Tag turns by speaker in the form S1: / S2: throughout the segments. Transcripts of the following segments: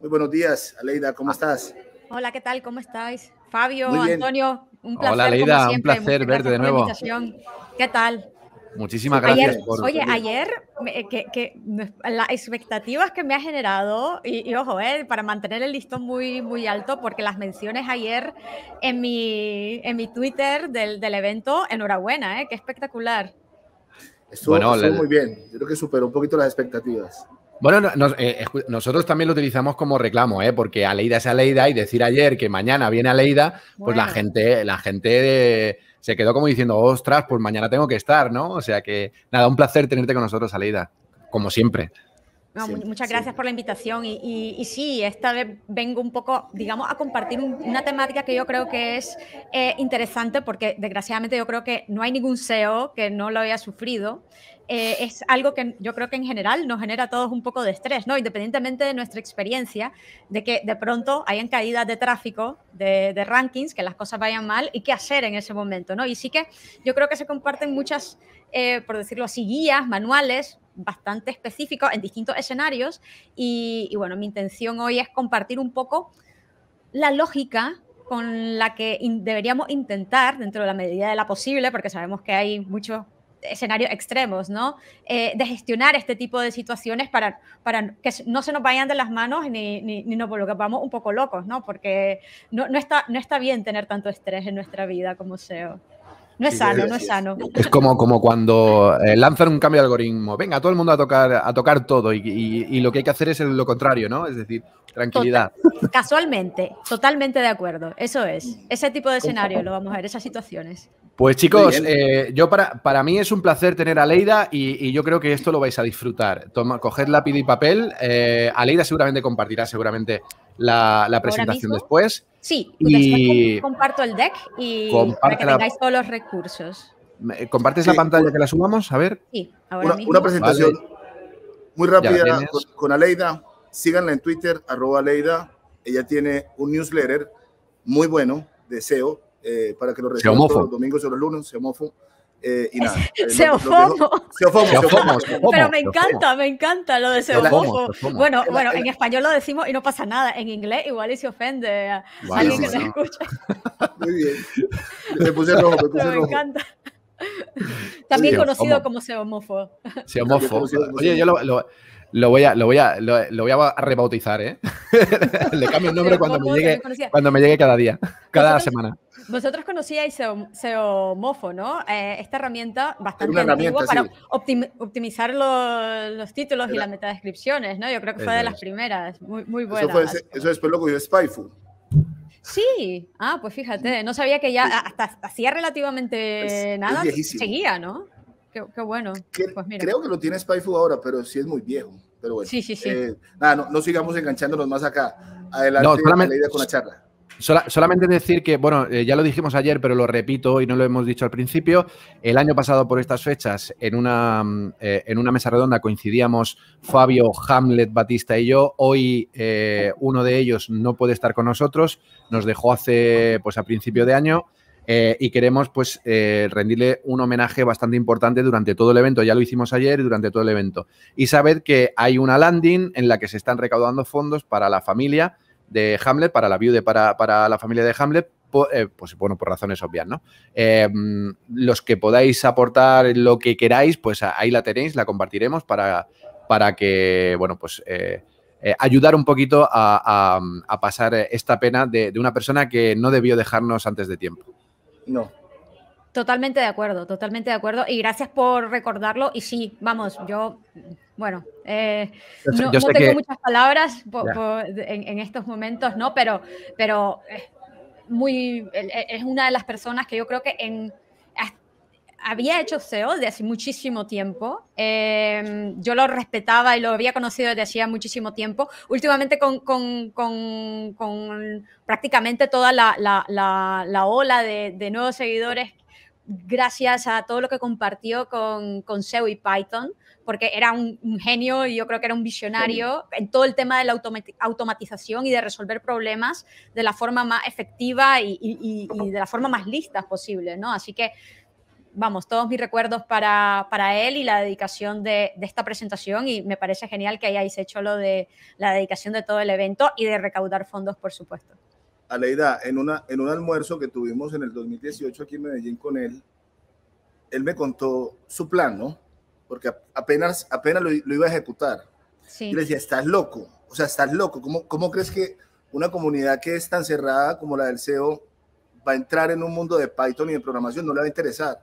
S1: Muy buenos días, Aleida, ¿cómo estás?
S2: Hola, ¿qué tal? ¿Cómo estáis? Fabio,
S1: Muy bien.
S2: Antonio, un placer
S3: Hola,
S2: como
S3: Aleida, un
S2: siempre.
S3: placer
S2: Muchas
S3: verte
S2: gracias
S3: de
S2: por la
S3: nuevo.
S2: invitación. ¿Qué tal?
S3: Muchísimas
S1: Súper
S3: gracias
S1: bien,
S3: por...
S1: súper bien.
S2: Ayer las expectativas que me ha generado, y ojo, para mantener el listón muy alto, porque las menciones ayer en mi Twitter del evento, enhorabuena, qué espectacular.
S3: Bueno,
S1: Estuvo muy bien. Yo creo que superó un poquito las expectativas.
S3: bueno, nosotros también lo utilizamos como reclamo, ¿eh? Porque Aleida es Aleida y decir ayer que mañana viene Aleida, pues
S2: Bueno.
S3: la gente se quedó como diciendo, ostras, pues mañana tengo que estar, ¿no? O sea que, nada, un placer tenerte con nosotros, Aleida, como siempre.
S2: No,
S1: Siempre,
S2: muchas gracias
S1: siempre.
S2: por la invitación y sí, esta vez vengo un poco, digamos, a compartir una temática que yo creo que es interesante porque desgraciadamente yo creo que no hay ningún SEO que no lo haya sufrido. Es algo que yo creo que en general nos genera a todos un poco de estrés, ¿no? Independientemente de nuestra experiencia, de que de pronto hayan caídas de tráfico, de rankings, que las cosas vayan mal y qué hacer en ese momento, ¿no? Y sí que yo creo que se comparten muchas, por decirlo así, guías, manuales bastante específicos en distintos escenarios y bueno, mi intención hoy es compartir un poco la lógica con la que deberíamos intentar, dentro de la medida de la posible, porque sabemos que hay muchos escenarios extremos, ¿no? De gestionar este tipo de situaciones para que no se nos vayan de las manos ni nos volvamos un poco locos, ¿no? Porque no está bien tener tanto estrés en nuestra vida como SEO. No es
S1: Sí,
S2: sano,
S1: sí,
S2: no es
S1: así es.
S2: sano.
S3: Es como cuando lanzan un cambio de algoritmo. Venga, todo el mundo a tocar todo y lo que hay que hacer es lo contrario, ¿no? Es decir, tranquilidad.
S2: Casualmente, totalmente de acuerdo. Eso es. Ese tipo de escenario lo vamos a ver, esas situaciones.
S3: Pues
S1: Muy
S3: chicos,
S1: bien.
S3: para mí es un placer tener a Aleida y yo creo que esto lo vais a disfrutar. Coged lápiz y papel. Aleida seguramente compartirá seguramente la
S2: Ahora
S3: presentación
S2: mismo,
S3: después.
S2: sí, después
S3: Y
S2: comparto el deck y para que
S3: comparte
S2: tengáis todos los recursos.
S3: ¿compartes la
S1: Sí,
S3: pantalla que la sumamos? A ver.
S2: Sí, ahora
S1: una
S2: mismo.
S1: presentación
S3: Vale,
S1: muy
S3: ya la
S1: rápida
S3: tienes.
S1: con Aleida. Síganla en Twitter, @Aleida. Ella tiene un newsletter muy bueno de SEO para que lo
S3: Se
S1: reciban todos los
S3: homofo.
S1: domingos o los lunes, SEOmofo. Y nada, los dejo.
S2: Seofomo.
S1: SEOfomo.
S2: Pero me encanta lo de
S1: Es la-
S2: seomofo. Bueno,
S1: es la- es
S2: en
S1: la-
S2: español lo decimos y no pasa nada. En inglés igual y se ofende a
S1: Sí,
S2: alguien
S1: sí,
S2: que nos
S1: sí.
S2: escucha.
S1: Muy bien. Me puse rojo, me
S2: Pero
S1: puse
S2: me
S1: rojo.
S2: encanta.
S1: Muy
S2: También
S1: bien.
S2: conocido como seomofo.
S3: Se
S1: También
S3: homofo.
S1: conocido como
S3: Oye, yo
S1: SEOmofo.
S3: lo voy a rebautizar, ¿eh? Le cambio el nombre
S2: Seomofo también conocida.
S3: cuando me llegue cada día, cada
S2: Vosotros,
S3: semana.
S2: vosotros conocíais Seomofo, ¿no? Esta herramienta
S1: Es
S2: bastante
S1: una
S2: antigua
S1: herramienta,
S2: para
S1: sí.
S2: optimizar los títulos y las metadescripciones, ¿no? Yo creo que fue de
S3: Eso
S2: las
S3: es.
S2: primeras, muy buena.
S1: Eso después lo cogió Spyfu.
S2: Sí, pues fíjate, no sabía que ya hasta hacía relativamente
S1: Es
S2: nada,
S1: viejísimo.
S2: seguía, ¿no? Qué bueno. Pues mira.
S1: Creo que lo tiene Spyfu ahora, pero sí es muy viejo. Pero bueno,
S2: Sí.
S1: nada, no sigamos enganchándonos más acá.
S3: No,
S1: Adelante, Aleida, con la charla.
S3: solamente decir que, bueno, ya lo dijimos ayer, pero lo repito y no lo hemos dicho al principio. El año pasado, por estas fechas, en una mesa redonda coincidíamos Fabio, Hamlet, Batista y yo. Hoy uno de ellos no puede estar con nosotros, nos dejó pues a principio de año. Y queremos pues rendirle un homenaje bastante importante durante todo el evento. Ya lo hicimos ayer y durante todo el evento. Y sabed que hay una landing en la que se están recaudando fondos para la familia de Hamlet, para la viuda, para la familia de Hamlet, pues bueno, por razones obvias, ¿no? Los que podáis aportar lo que queráis, pues ahí la tenéis, la compartiremos para que, bueno, pues ayudar un poquito a pasar esta pena de una persona que no debió dejarnos antes de tiempo.
S1: No.
S2: Totalmente de acuerdo, totalmente de acuerdo. Y gracias por recordarlo. Y sí, vamos, yo, bueno, no
S3: Sé
S2: tengo
S3: que
S2: muchas palabras en estos momentos, ¿no? Pero es una de las personas que yo creo que había hecho SEO desde hace muchísimo tiempo. Yo lo respetaba y lo había conocido desde hacía muchísimo tiempo. Últimamente con prácticamente toda la ola de nuevos seguidores, gracias a todo lo que compartió con SEO y Python, porque era un genio y yo creo que era un visionario en todo el tema de la automatización y de resolver problemas de la forma más efectiva y de la forma más lista posible, ¿no? Así que vamos, todos mis recuerdos para él y la dedicación de esta presentación, y me parece genial que hayáis hecho lo de la dedicación de todo el evento y de recaudar fondos, por supuesto.
S1: Aleida, en un almuerzo que tuvimos en el 2018 aquí en Medellín con él me contó su plan, ¿no? Porque apenas lo iba a ejecutar.
S2: Sí.
S1: Y le decía, estás loco, o sea, estás loco. ¿Cómo crees que una comunidad que es tan cerrada como la del SEO va a entrar en un mundo de Python y de programación? No le va a interesar.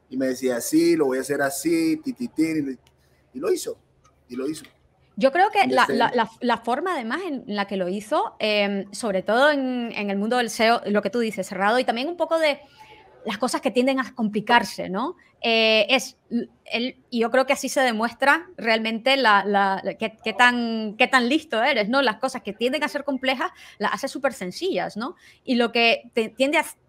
S1: Y me decía, sí, lo voy a hacer así, tititín, y lo hizo,
S2: Yo creo que la forma, además, en la que lo hizo, sobre todo en el mundo del SEO, lo que tú dices, cerrado, y también un poco de las cosas que tienden a complicarse, ¿no? Y yo creo que así se demuestra realmente qué tan listo eres, ¿no? Las cosas que tienden a ser complejas las hace súper sencillas, ¿no? Y lo que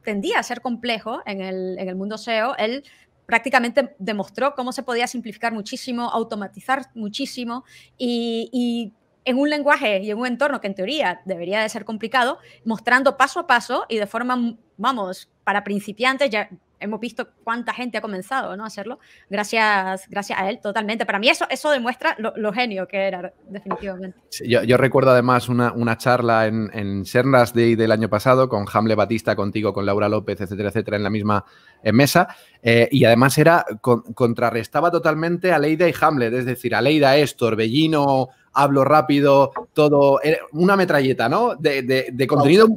S2: tendía a ser complejo en el mundo SEO, él prácticamente demostró cómo se podía simplificar muchísimo, automatizar muchísimo y en un lenguaje y en un entorno que en teoría debería de ser complicado, mostrando paso a paso y de forma, vamos, para principiantes. Ya hemos visto cuánta gente ha comenzado, ¿no?, a hacerlo gracias a él, totalmente. Para mí eso demuestra lo genio que era, definitivamente.
S3: Sí, yo recuerdo además una charla en Sernas Day del año pasado con Hamlet Batista, contigo, con Laura López, etcétera, en la misma mesa, y además contrarrestaba totalmente a Aleida y Hamlet, es decir, Aleida es torbellino, hablo rápido, todo, una metralleta, ¿no? De contenido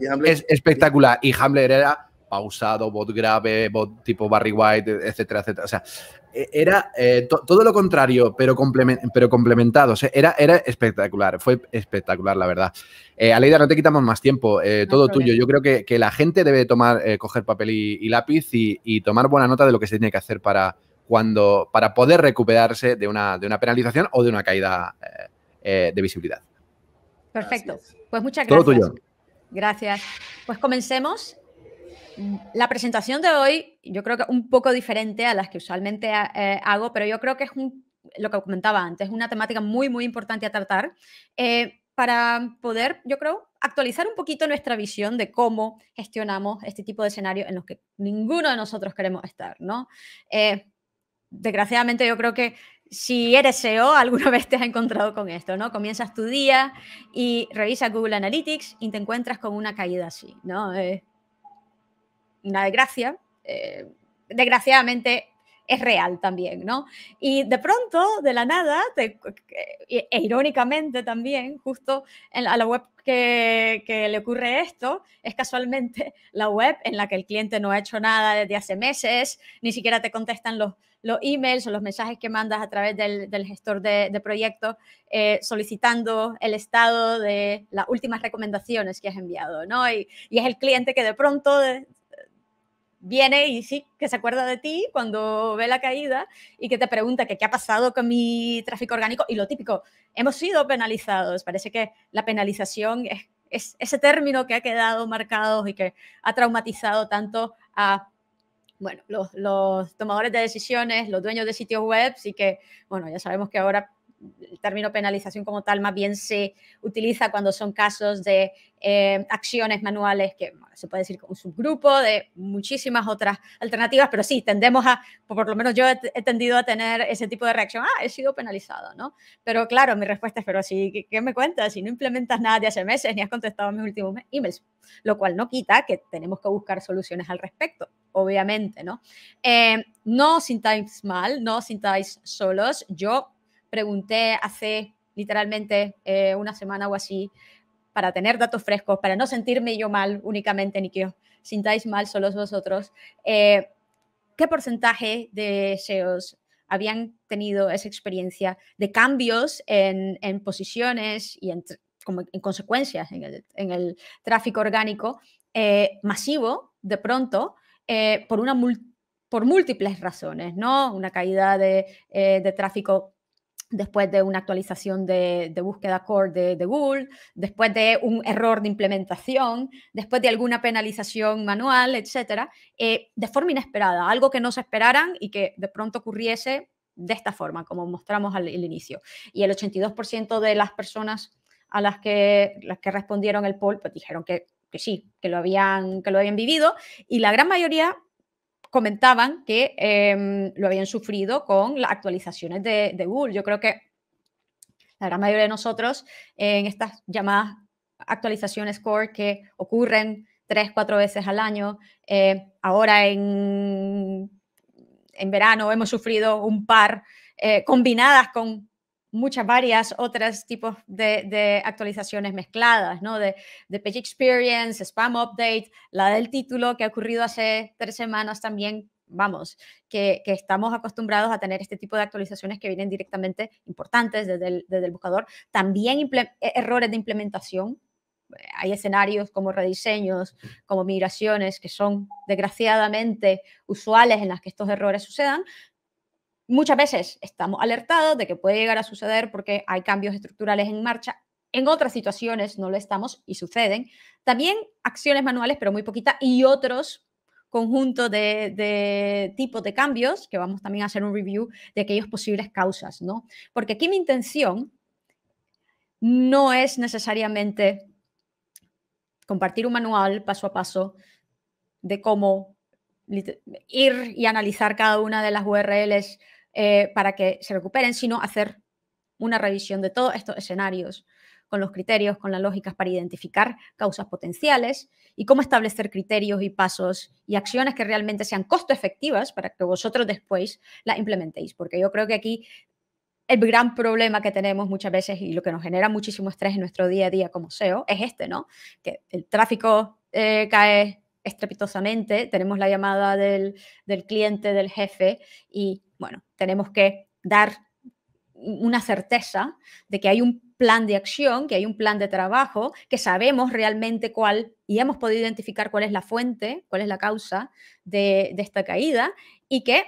S3: espectacular, y Hamlet era pausado, bot grave, bot tipo Barry White, etcétera. O sea, era todo lo contrario, pero complementado. O sea, era espectacular, fue espectacular, la verdad. Aleida, no te quitamos más tiempo, todo tuyo. Yo creo que la gente debe coger papel y lápiz y tomar buena nota de lo que se tiene que hacer para poder recuperarse de una penalización o de una caída de visibilidad.
S2: Perfecto. Pues muchas gracias.
S3: Todo tuyo.
S2: Gracias. Pues comencemos. La presentación de hoy, yo creo que un poco diferente a las que usualmente hago, pero yo creo que es lo que comentaba antes, una temática muy, muy importante a tratar para poder, yo creo, actualizar un poquito nuestra visión de cómo gestionamos este tipo de escenarios en los que ninguno de nosotros queremos estar, ¿no? Desgraciadamente, yo creo que si eres SEO, alguna vez te has encontrado con esto, ¿no? Comienzas tu día y revisas Google Analytics y te encuentras con una caída así, ¿no? Una desgracia, desgraciadamente es real también, ¿no? Y de pronto, de la nada, irónicamente también, justo a la web que le ocurre esto, es casualmente la web en la que el cliente no ha hecho nada desde hace meses, ni siquiera te contestan los emails o los mensajes que mandas a través del gestor de proyectos solicitando el estado de las últimas recomendaciones que has enviado, ¿no? Y es el cliente que de pronto viene y sí, que se acuerda de ti cuando ve la caída y que te pregunta que qué ha pasado con mi tráfico orgánico. Y lo típico, hemos sido penalizados. Parece que la penalización es ese término que ha quedado marcado y que ha traumatizado tanto a, bueno, los tomadores de decisiones, los dueños de sitios web, y que, bueno, ya sabemos que ahora el término penalización como tal más bien se utiliza cuando son casos de acciones manuales que, bueno, se puede decir un subgrupo de muchísimas otras alternativas, pero sí, tendemos a, por lo menos yo he tendido a tener ese tipo de reacción, he sido penalizado, ¿no? Pero claro, mi respuesta es, pero sí, ¿qué me cuentas? Si no implementas nada de hace meses, ni has contestado a mis últimos emails, lo cual no quita que tenemos que buscar soluciones al respecto, obviamente, ¿no? No os sintáis mal, no os sintáis solos. Yo pregunté hace literalmente una semana o así para tener datos frescos, para no sentirme yo mal únicamente, ni que os sintáis mal solos vosotros, ¿qué porcentaje de SEOs habían tenido esa experiencia de cambios en posiciones y en consecuencias en el tráfico orgánico masivo de pronto por múltiples razones, ¿no? Una caída de tráfico después de una actualización de búsqueda core de Google, después de un error de implementación, después de alguna penalización manual, etcétera, de forma inesperada, algo que no se esperaran y que de pronto ocurriese de esta forma, como mostramos al inicio. Y el 82% de las personas a las que respondieron el poll pues dijeron que sí, que lo habían vivido, y la gran mayoría comentaban que lo habían sufrido con las actualizaciones de Google. Yo creo que la gran mayoría de nosotros en estas llamadas actualizaciones core que ocurren 3-4 veces al año, ahora en verano hemos sufrido un par combinadas con muchas varias otros tipos de actualizaciones mezcladas, ¿no? De Page Experience, Spam Update, la del título que ha ocurrido hace 3 semanas también. Vamos, que estamos acostumbrados a tener este tipo de actualizaciones que vienen directamente importantes desde el buscador. También errores de implementación. Hay escenarios como rediseños, como migraciones, que son desgraciadamente usuales en las que estos errores sucedan. Muchas veces estamos alertados de que puede llegar a suceder porque hay cambios estructurales en marcha. En otras situaciones no lo estamos y suceden. También acciones manuales, pero muy poquitas, y otros conjuntos de tipos de cambios, que vamos también a hacer un review de aquellas posibles causas, ¿no? Porque aquí mi intención no es necesariamente compartir un manual paso a paso de cómo ir y analizar cada una de las URLs para que se recuperen, sino hacer una revisión de todos estos escenarios con los criterios, con las lógicas para identificar causas potenciales y cómo establecer criterios y pasos y acciones que realmente sean costo efectivas para que vosotros después las implementéis. Porque yo creo que aquí el gran problema que tenemos muchas veces y lo que nos genera muchísimo estrés en nuestro día a día como SEO es este, ¿no? Que el tráfico cae estrepitosamente, tenemos la llamada del cliente, del jefe y, bueno, tenemos que dar una certeza de que hay un plan de acción, que hay un plan de trabajo, que sabemos realmente cuál y hemos podido identificar cuál es la fuente, cuál es la causa de esta caída y que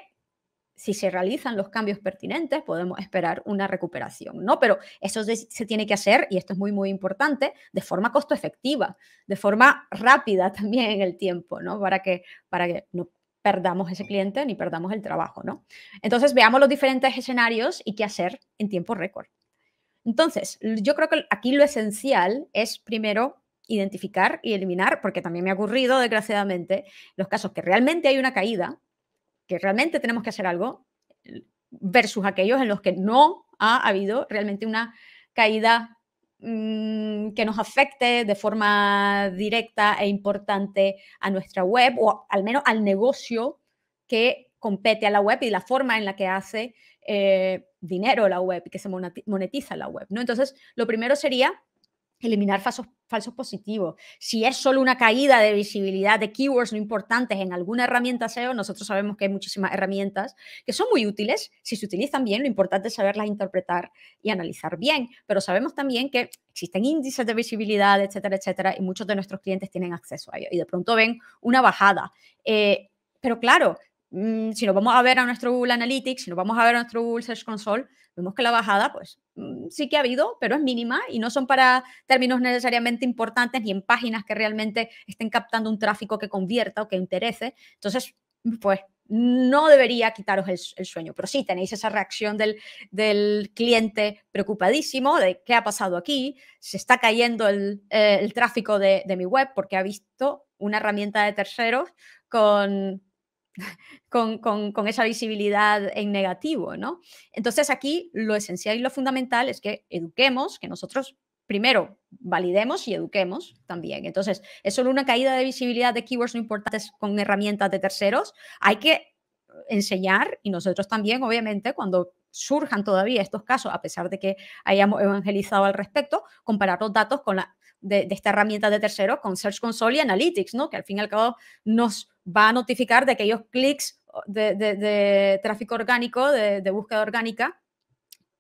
S2: si se realizan los cambios pertinentes podemos esperar una recuperación, ¿no? Pero eso se tiene que hacer, y esto es muy, muy importante, de forma costo efectiva, de forma rápida también en el tiempo, ¿no? Para que no perdamos ese cliente ni perdamos el trabajo, ¿no? Entonces, veamos los diferentes escenarios y qué hacer en tiempo récord. Entonces, yo creo que aquí lo esencial es primero identificar y eliminar, porque también me ha ocurrido, desgraciadamente, los casos que realmente hay una caída, que realmente tenemos que hacer algo, versus aquellos en los que no ha habido realmente una caída que nos afecte de forma directa e importante a nuestra web o al menos al negocio que compete a la web y la forma en la que hace dinero la web y que se monetiza la web, ¿no? Entonces, lo primero sería eliminar falsos positivos. Si es solo una caída de visibilidad de keywords no importantes en alguna herramienta SEO, nosotros sabemos que hay muchísimas herramientas que son muy útiles si se utilizan bien. Lo importante es saberlas interpretar y analizar bien. Pero sabemos también que existen índices de visibilidad, etcétera, etcétera, y muchos de nuestros clientes tienen acceso a ello. Y de pronto ven una bajada. Pero claro, si nos vamos a ver a nuestro Google Analytics, si nos vamos a ver a nuestro Google Search Console, vemos que la bajada, pues sí que ha habido, pero es mínima y no son para términos necesariamente importantes ni en páginas que realmente estén captando un tráfico que convierta o que interese. Entonces, pues no debería quitaros el sueño, pero sí tenéis esa reacción del cliente preocupadísimo de qué ha pasado aquí, se está cayendo el tráfico de mi web porque ha visto una herramienta de terceros con esa visibilidad en negativo, ¿no? Entonces aquí lo esencial y lo fundamental es que eduquemos, que nosotros primero validemos y eduquemos también. Entonces, es solo una caída de visibilidad de keywords no importantes con herramientas de terceros. Hay que enseñar y nosotros también, obviamente, cuando surjan todavía estos casos, a pesar de que hayamos evangelizado al respecto, comparar los datos con de esta herramienta de terceros con Search Console y Analytics, ¿no? Que al fin y al cabo nos va a notificar de aquellos clics de tráfico orgánico, de búsqueda orgánica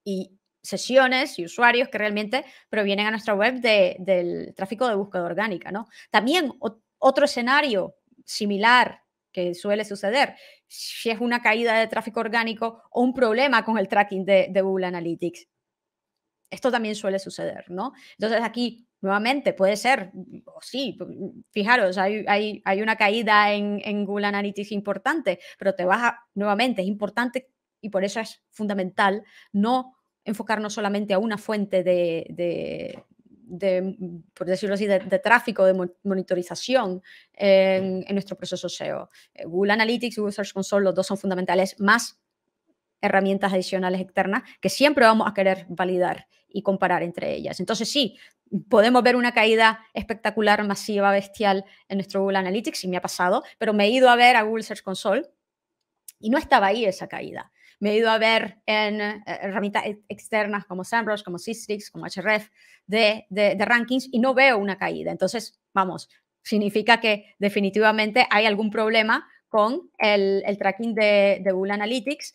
S2: y sesiones y usuarios que realmente provienen a nuestra web del tráfico de búsqueda orgánica, ¿no? También otro escenario similar que suele suceder, si es una caída de tráfico orgánico o un problema con el tracking de Google Analytics. Esto también suele suceder, ¿no? Entonces aquí, nuevamente, puede ser, sí, fijaros, hay una caída en Google Analytics importante, pero nuevamente, es importante y por eso es fundamental no enfocarnos solamente a una fuente de por decirlo así, de tráfico, de monitorización en nuestro proceso SEO. Google Analytics y Google Search Console, los dos son fundamentales, más herramientas adicionales externas que siempre vamos a querer validar y comparar entre ellas. Entonces sí, podemos ver una caída espectacular, masiva, bestial en nuestro Google Analytics, y me ha pasado, pero me he ido a ver a Google Search Console y no estaba ahí esa caída. Me he ido a ver en herramientas externas como SEMrush, como Sistrix, como Href de rankings y no veo una caída. Entonces, vamos, significa que definitivamente hay algún problema con el tracking de Google Analytics.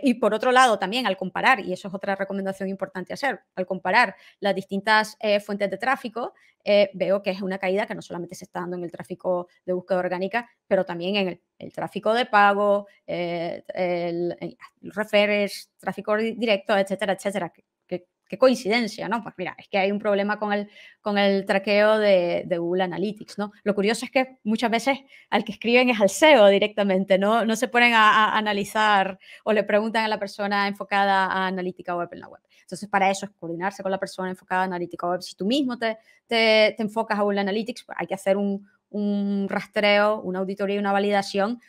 S2: Y por otro lado, también al comparar, y eso es otra recomendación importante hacer, al comparar las distintas fuentes de tráfico, veo que es una caída que no solamente se está dando en el tráfico de búsqueda orgánica, pero también en el tráfico de pago, el referrals, tráfico directo, etcétera, etcétera. Qué coincidencia, ¿no? Pues mira, es que hay un problema con el traqueo de Google Analytics, ¿no? Lo curioso es que muchas veces al que escriben es al SEO directamente, ¿no? No se ponen a analizar o le preguntan a la persona enfocada a analítica web en la web. Entonces, para eso es coordinarse con la persona enfocada a analítica web. Si tú mismo te enfocas a Google Analytics, pues hay que hacer un rastreo, una auditoría y una validación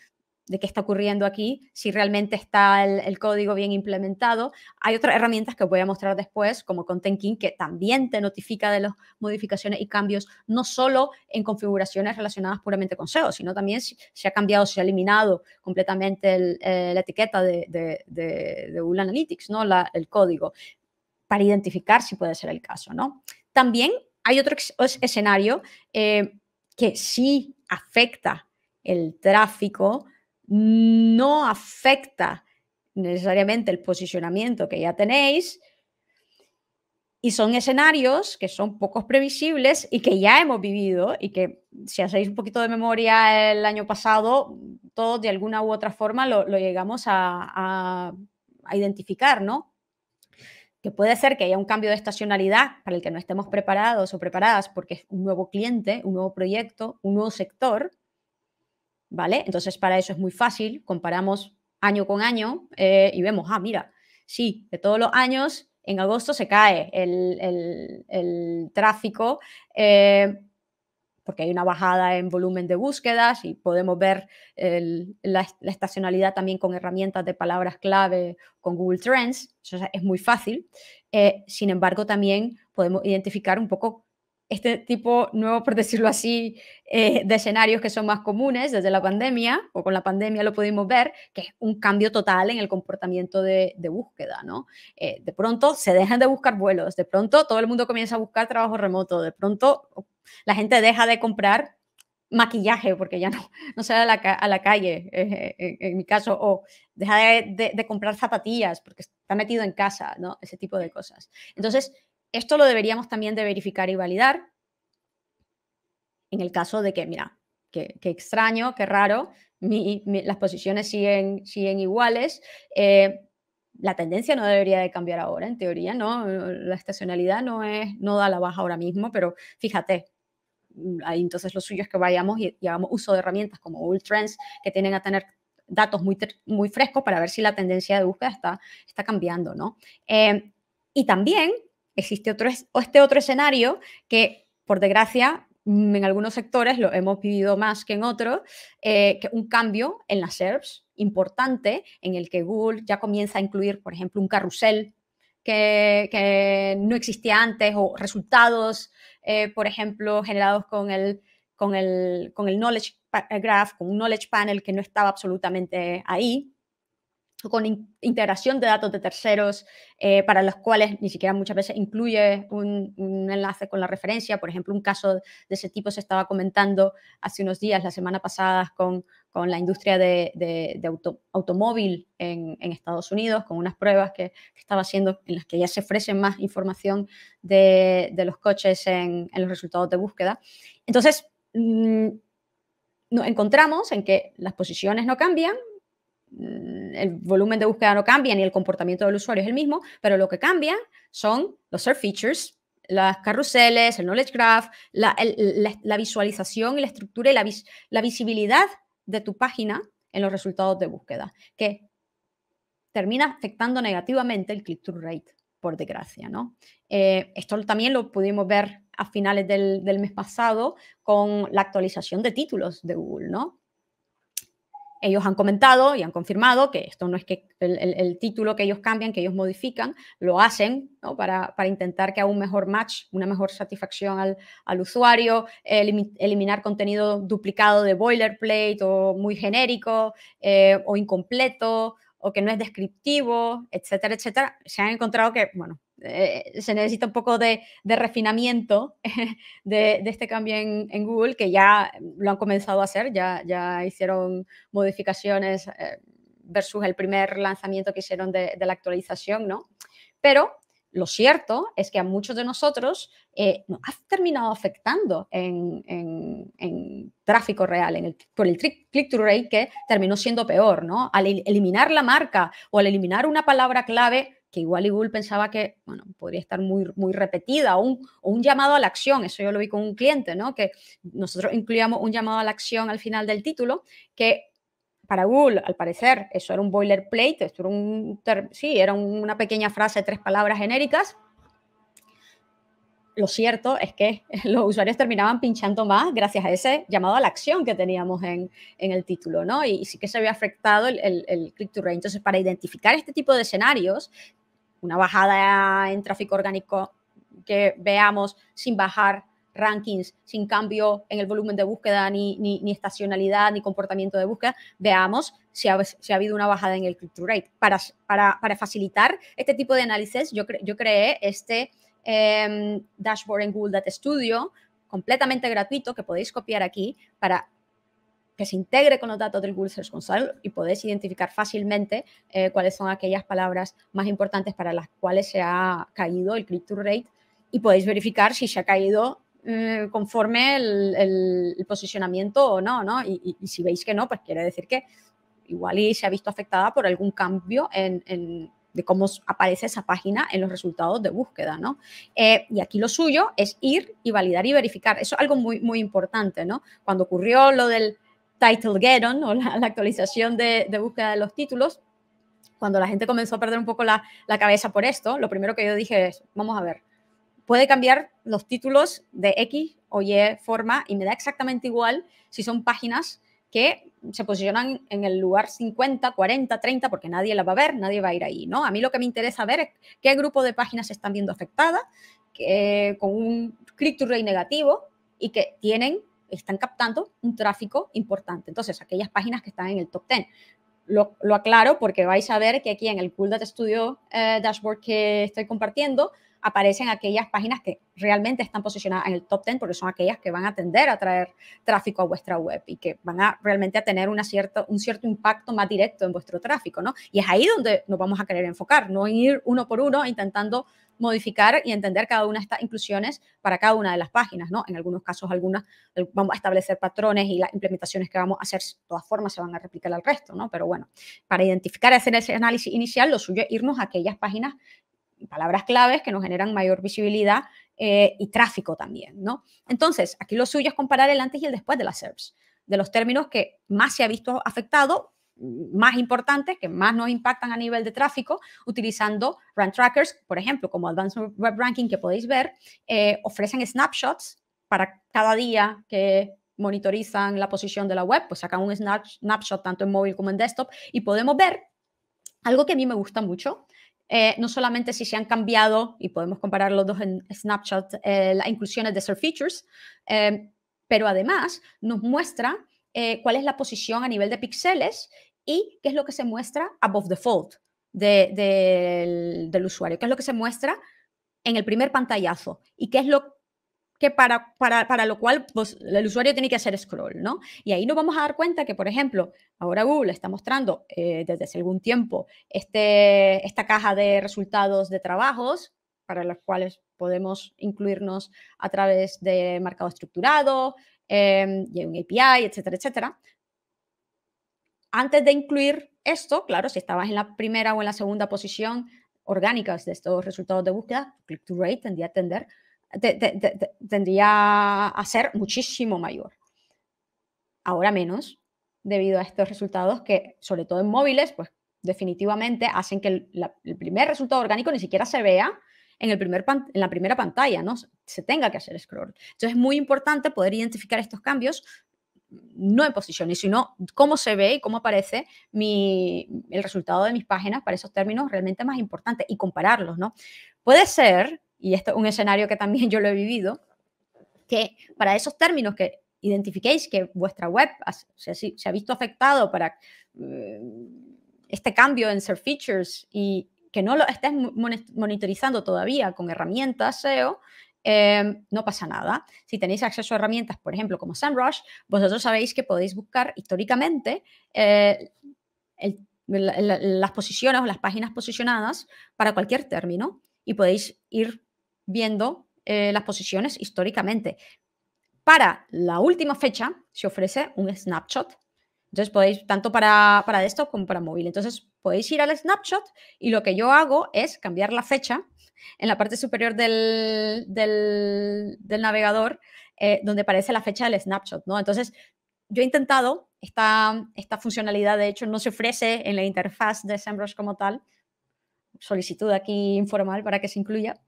S2: de qué está ocurriendo aquí, si realmente está el código bien implementado. Hay otras herramientas que os voy a mostrar después, como Content King, que también te notifica de las modificaciones y cambios, no solo en configuraciones relacionadas puramente con SEO, sino también si se ha cambiado, se ha eliminado completamente la etiqueta de Google Analytics, ¿no? El código, para identificar si puede ser el caso, ¿no? También hay otro escenario que sí afecta el tráfico, no afecta necesariamente el posicionamiento que ya tenéis, y son escenarios que son pocos previsibles y que ya hemos vivido, y que si hacéis un poquito de memoria el año pasado, todos de alguna u otra forma lo llegamos a identificar, ¿no? Que puede ser que haya un cambio de estacionalidad para el que no estemos preparados o preparadas porque es un nuevo cliente, un nuevo proyecto, un nuevo sector, ¿vale? Entonces, para eso es muy fácil, comparamos año con año y vemos, mira, sí, de todos los años, en agosto se cae el tráfico porque hay una bajada en volumen de búsquedas y podemos ver la estacionalidad también con herramientas de palabras clave, con Google Trends, eso es muy fácil. Sin embargo, también podemos identificar un poco este tipo nuevo, por decirlo así, de escenarios que son más comunes desde la pandemia, o con la pandemia lo pudimos ver, que es un cambio total en el comportamiento de búsqueda, ¿no? De pronto se dejan de buscar vuelos, de pronto todo el mundo comienza a buscar trabajo remoto, de pronto la gente deja de comprar maquillaje porque ya no sale a la calle, en mi caso, o deja de comprar zapatillas porque está metido en casa, ¿no? Ese tipo de cosas. Entonces, esto lo deberíamos también de verificar y validar en el caso de que, mira, qué extraño, qué raro, las posiciones siguen iguales. La tendencia no debería de cambiar ahora, en teoría, ¿no? La estacionalidad no da la baja ahora mismo, pero fíjate, ahí entonces lo suyo es que vayamos y hagamos uso de herramientas como Google Trends, que tienen a tener datos muy frescos para ver si la tendencia de búsqueda está cambiando, ¿no? Y también existe este otro escenario que, por desgracia, en algunos sectores lo hemos vivido más que en otros, que un cambio en las SERPs importante en el que Google ya comienza a incluir, por ejemplo, un carrusel que no existía antes, o resultados, por ejemplo, generados con el Knowledge Graph, con un Knowledge Panel que no estaba absolutamente ahí, con integración de datos de terceros para los cuales ni siquiera muchas veces incluye un enlace con la referencia. Por ejemplo, un caso de ese tipo se estaba comentando hace unos días, la semana pasada, con la industria de automóvil en Estados Unidos, con unas pruebas que estaba haciendo en las que ya se ofrece más información de los coches en los resultados de búsqueda. Entonces, nos encontramos en que las posiciones no cambian, el volumen de búsqueda no cambia, ni el comportamiento del usuario es el mismo, pero lo que cambia son los search features, las carruseles, el knowledge graph, la visualización y la estructura y la visibilidad de tu página en los resultados de búsqueda, que termina afectando negativamente el click-through rate. por desgracia, ¿no? Esto también lo pudimos ver a finales del mes pasado con la actualización de títulos de Google, ¿no? Ellos han comentado y han confirmado que esto no es que el título que ellos cambian, que ellos modifican, lo hacen, ¿no? para intentar que haga un mejor match, una mejor satisfacción al usuario, eliminar contenido duplicado de boilerplate o muy genérico o incompleto o que no es descriptivo, etcétera, etcétera. Se han encontrado que, bueno, se necesita un poco de refinamiento de este cambio en Google, que ya lo han comenzado a hacer, ya hicieron modificaciones versus el primer lanzamiento que hicieron de la actualización, ¿no? Pero lo cierto es que a muchos de nosotros nos ha terminado afectando en tráfico real, por el click-through rate, que terminó siendo peor, ¿no? Al eliminar la marca o al eliminar una palabra clave que igual Google pensaba que, bueno, podría estar muy repetida, o un llamado a la acción. Eso yo lo vi con un cliente, ¿no? Que nosotros incluíamos un llamado a la acción al final del título, que para Google, al parecer, eso era un boilerplate, esto era era una pequeña frase de 3 palabras genéricas. Lo cierto es que los usuarios terminaban pinchando más gracias a ese llamado a la acción que teníamos en el título, ¿no? Y sí que se había afectado el click-to rate. Entonces, para identificar este tipo de escenarios, una bajada en tráfico orgánico que veamos sin bajar rankings, sin cambio en el volumen de búsqueda, ni estacionalidad, ni comportamiento de búsqueda, veamos si ha habido una bajada en el click-through rate. Para facilitar este tipo de análisis, yo creé este dashboard en Google Data Studio, completamente gratuito, que podéis copiar aquí para que se integre con los datos del Google Search Console y podéis identificar fácilmente cuáles son aquellas palabras más importantes para las cuales se ha caído el click-through rate, y podéis verificar si se ha caído conforme el posicionamiento o no, ¿no? Y si veis que no, pues quiere decir que igual y se ha visto afectada por algún cambio de cómo aparece esa página en los resultados de búsqueda, ¿no? Y aquí lo suyo es ir y validar y verificar. Eso es algo muy importante, ¿no? Cuando ocurrió lo del Titlegeddon o la actualización de búsqueda de los títulos, cuando la gente comenzó a perder un poco la cabeza por esto, lo primero que yo dije es, vamos a ver, puede cambiar los títulos de X o Y forma y me da exactamente igual si son páginas que se posicionan en el lugar 50, 40, 30, porque nadie la va a ver, nadie va a ir ahí, ¿no? A mí lo que me interesa ver es qué grupo de páginas se están viendo afectadas, con un click-through rate negativo y que están captando un tráfico importante. Entonces, aquellas páginas que están en el top 10. Lo aclaro porque vais a ver que aquí en el Google Data Studio dashboard que estoy compartiendo, aparecen aquellas páginas que realmente están posicionadas en el top 10 porque son aquellas que van a tender a traer tráfico a vuestra web y que van a realmente a tener un cierto impacto más directo en vuestro tráfico, ¿no? Y es ahí donde nos vamos a querer enfocar, no en ir uno por uno intentando modificar y entender cada una de estas inclusiones para cada una de las páginas, ¿no? En algunos casos, vamos a establecer patrones y las implementaciones que vamos a hacer, de todas formas, se van a replicar al resto, ¿no? Pero bueno, para identificar y hacer ese análisis inicial, lo suyo es irnos a aquellas páginas, palabras claves que nos generan mayor visibilidad y tráfico también, ¿no? Entonces, aquí lo suyo es comparar el antes y el después de las SERPs, de los términos que más se ha visto afectado, más importantes, que más nos impactan a nivel de tráfico, utilizando Rank Trackers, por ejemplo, como Advanced Web Ranking, que podéis ver, ofrecen snapshots para cada día que monitorizan la posición de la web, pues sacan un snapshot tanto en móvil como en desktop y podemos ver algo que a mí me gusta mucho. No solamente si se han cambiado, y podemos comparar los dos en snapshot, las inclusiones de Search Features, pero además nos muestra cuál es la posición a nivel de píxeles y qué es lo que se muestra above the fold del usuario, qué es lo que se muestra en el primer pantallazo y qué es lo que para lo cual pues, el usuario tiene que hacer scroll, ¿no? Y ahí nos vamos a dar cuenta que, por ejemplo, ahora Google está mostrando desde hace algún tiempo esta caja de resultados de trabajos para los cuales podemos incluirnos a través de marcado estructurado y un API, etcétera, etcétera. Antes de incluir esto, claro, si estabas en la primera o en la segunda posición orgánicas de estos resultados de búsqueda, click-through rate tendría a ser muchísimo mayor. Ahora menos, debido a estos resultados que, sobre todo en móviles, pues definitivamente hacen que el primer resultado orgánico ni siquiera se vea en la primera pantalla, ¿no? Se tenga que hacer scroll. Entonces es muy importante poder identificar estos cambios, no en posiciones, sino cómo se ve y cómo aparece el resultado de mis páginas para esos términos realmente más importantes y compararlos, ¿no? Puede ser, y esto es un escenario que también yo lo he vivido, que para esos términos que identifiquéis que vuestra web se ha visto afectado para este cambio en Search Features y que no lo estés monitorizando todavía con herramientas SEO, no pasa nada. Si tenéis acceso a herramientas, por ejemplo, como SEMrush, vosotros sabéis que podéis buscar históricamente las posiciones o las páginas posicionadas para cualquier término y podéis ir viendo las posiciones históricamente. Para la última fecha se ofrece un snapshot. Entonces podéis, tanto para desktop como para móvil. Entonces podéis ir al snapshot y lo que yo hago es cambiar la fecha en la parte superior del navegador donde aparece la fecha del snapshot, ¿no? Entonces yo he intentado, esta funcionalidad de hecho no se ofrece en la interfaz de SEMrush como tal, solicitud aquí informal para que se incluya.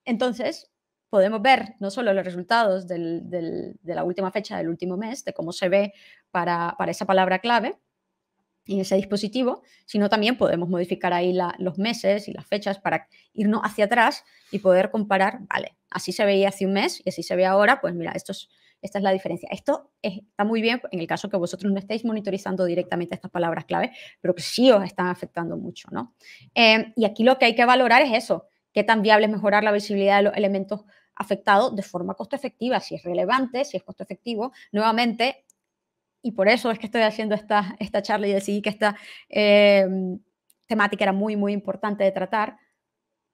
S2: Entonces podemos ver no solo los resultados de la última fecha del último mes, de cómo se ve para esa palabra clave en ese dispositivo, sino también podemos modificar ahí los meses y las fechas para irnos hacia atrás y poder comparar, vale, así se veía hace un mes y así se ve ahora, pues mira, esta es la diferencia. Esto está muy bien en el caso que vosotros no estéis monitorizando directamente estas palabras clave, pero que sí os están afectando mucho, ¿no? Y aquí lo que hay que valorar es eso, qué tan viable es mejorar la visibilidad de los elementos afectados de forma costo efectiva, si es relevante, si es costo efectivo. Nuevamente, y por eso es que estoy haciendo esta charla y decidí que esta temática era muy, muy importante de tratar.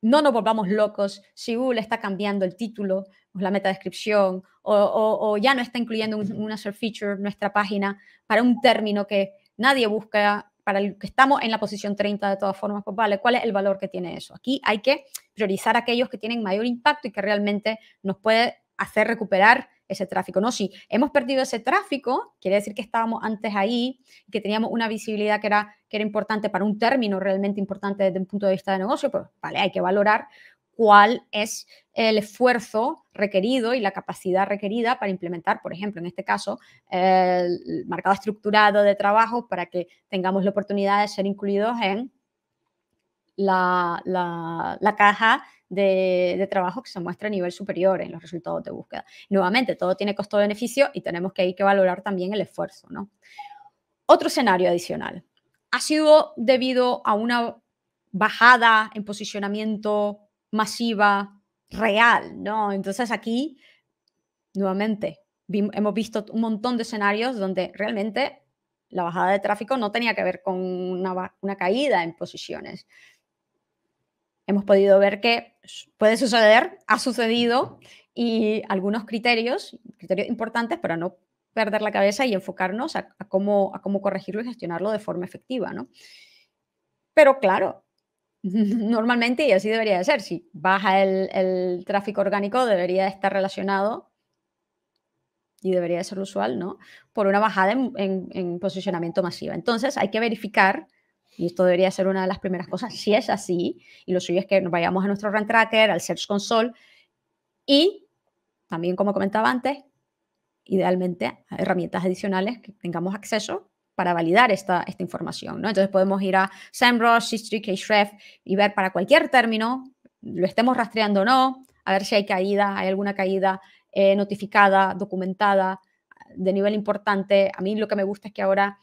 S2: No nos volvamos locos si Google está cambiando el título o la metadescripción o ya no está incluyendo una search feature en nuestra página para un término que nadie busca, para el que estamos en la posición 30 de todas formas, pues vale, ¿cuál es el valor que tiene eso? Aquí hay que priorizar aquellos que tienen mayor impacto y que realmente nos puede hacer recuperar ese tráfico, ¿no? Si hemos perdido ese tráfico, quiere decir que estábamos antes ahí, que teníamos una visibilidad que era importante para un término realmente importante desde un punto de vista de negocio, pues vale, hay que valorar cuál es el esfuerzo requerido y la capacidad requerida para implementar, por ejemplo, en este caso, el marcado estructurado de trabajo para que tengamos la oportunidad de ser incluidos en la caja de trabajo que se muestra a nivel superior en los resultados de búsqueda. Nuevamente, todo tiene costo-beneficio y tenemos que valorar también el esfuerzo, ¿no? Otro escenario adicional. Ha sido debido a una bajada en posicionamiento masiva real, ¿no? Entonces aquí, nuevamente, hemos visto un montón de escenarios donde realmente la bajada de tráfico no tenía que ver con una caída en posiciones. Hemos podido ver que puede suceder, ha sucedido, y algunos criterios importantes para no perder la cabeza y enfocarnos a cómo corregirlo y gestionarlo de forma efectiva, ¿no? Pero claro, normalmente, y así debería de ser, si baja el tráfico orgánico, debería estar relacionado, y debería de ser lo usual, ¿no?, por una bajada en posicionamiento masiva. Entonces hay que verificar, y esto debería ser una de las primeras cosas, si es así, y lo suyo es que nos vayamos a nuestro Rank Tracker, al Search Console, y también, como comentaba antes, idealmente a herramientas adicionales que tengamos acceso para validar esta información, ¿no? Entonces podemos ir a SEMrush, Sistrix, Ahrefs y ver para cualquier término, lo estemos rastreando o no, a ver si hay alguna caída notificada, documentada, de nivel importante. A mí lo que me gusta es que ahora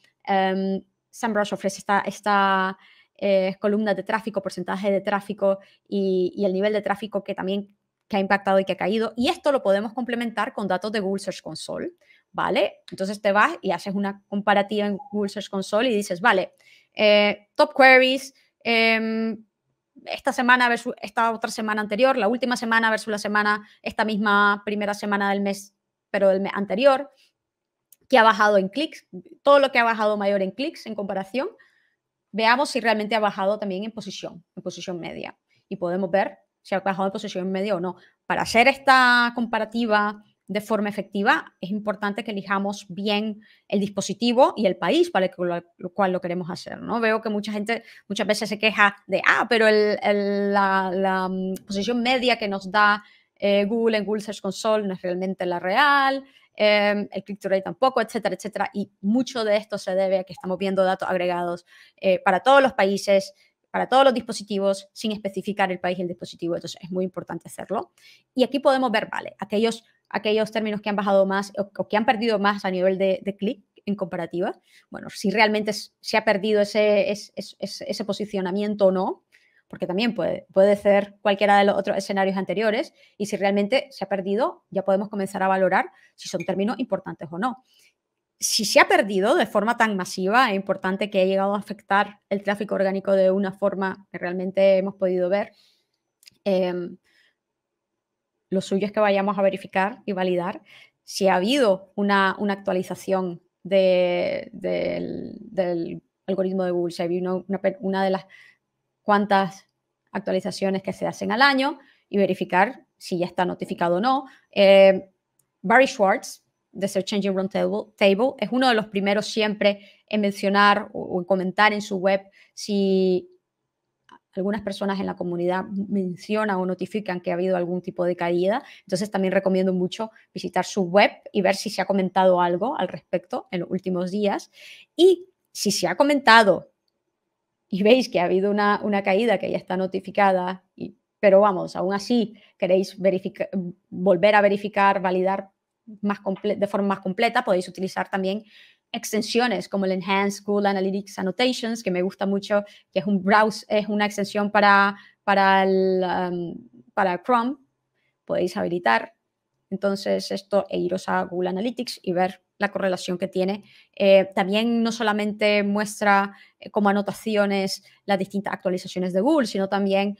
S2: SEMrush ofrece esta columna de tráfico, porcentaje de tráfico y el nivel de tráfico que ha impactado y que ha caído. Y esto lo podemos complementar con datos de Google Search Console, ¿vale? Entonces te vas y haces una comparativa en Google Search Console y dices, vale, top queries, esta semana versus esta otra semana anterior, la última semana versus esta misma primera semana del mes, pero del mes anterior, que ha bajado en clics, todo lo que ha bajado mayor en clics en comparación, veamos si realmente ha bajado también en posición media. Y podemos ver si ha bajado en posición media o no. Para hacer esta comparativa de forma efectiva, es importante que elijamos bien el dispositivo y el país para lo cual lo queremos hacer, ¿no? Veo que mucha gente muchas veces se queja de, pero la posición media que nos da Google en Google Search Console no es realmente la real, el click-through rate tampoco, etcétera, etcétera. Y mucho de esto se debe a que estamos viendo datos agregados para todos los países, para todos los dispositivos, sin especificar el país y el dispositivo. Entonces, es muy importante hacerlo. Y aquí podemos ver, vale, aquellos términos que han bajado más o que han perdido más a nivel de clic en comparativa. Bueno, si realmente se ha perdido ese posicionamiento o no, porque también puede ser cualquiera de los otros escenarios anteriores, y si realmente se ha perdido, ya podemos comenzar a valorar si son términos importantes o no. Si se ha perdido de forma tan masiva e importante que ha llegado a afectar el tráfico orgánico de una forma que realmente hemos podido ver, lo suyo es que vayamos a verificar y validar si ha habido una actualización del algoritmo de Google, si ha habido una de las cuantas actualizaciones que se hacen al año y verificar si ya está notificado o no. Barry Schwartz, de Search Engine Roundtable, es uno de los primeros siempre en mencionar o en comentar en su web si algunas personas en la comunidad mencionan o notifican que ha habido algún tipo de caída. Entonces también recomiendo mucho visitar su web y ver si se ha comentado algo al respecto en los últimos días. Y si se ha comentado y veis que ha habido una caída que ya está notificada, pero vamos, aún así queréis volver a verificar, validar de forma más completa, podéis utilizar también extensiones como el Enhanced Google Analytics Annotations, que me gusta mucho, que es una extensión para Chrome. Podéis habilitar entonces esto e iros a Google Analytics y ver la correlación que tiene. También no solamente muestra como anotaciones las distintas actualizaciones de Google, sino también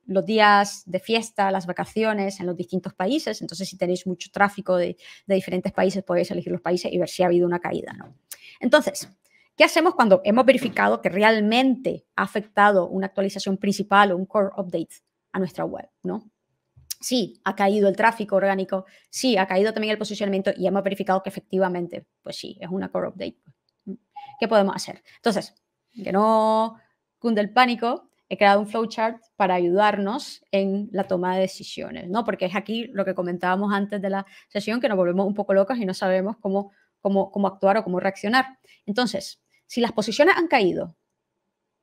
S2: los días de fiesta, las vacaciones en los distintos países. Entonces, si tenéis mucho tráfico de diferentes países, podéis elegir los países y ver si ha habido una caída, ¿no? Entonces, ¿qué hacemos cuando hemos verificado que realmente ha afectado una actualización principal o un core update a nuestra web, ¿no? Sí, ha caído el tráfico orgánico, sí, ha caído también el posicionamiento y hemos verificado que efectivamente, pues sí, es una core update. ¿Qué podemos hacer? Entonces, que no cunde el pánico, he creado un flowchart para ayudarnos en la toma de decisiones, ¿no? Porque es aquí lo que comentábamos antes de la sesión, que nos volvemos un poco locos y no sabemos cómo actuar o cómo reaccionar. Entonces, si las posiciones han caído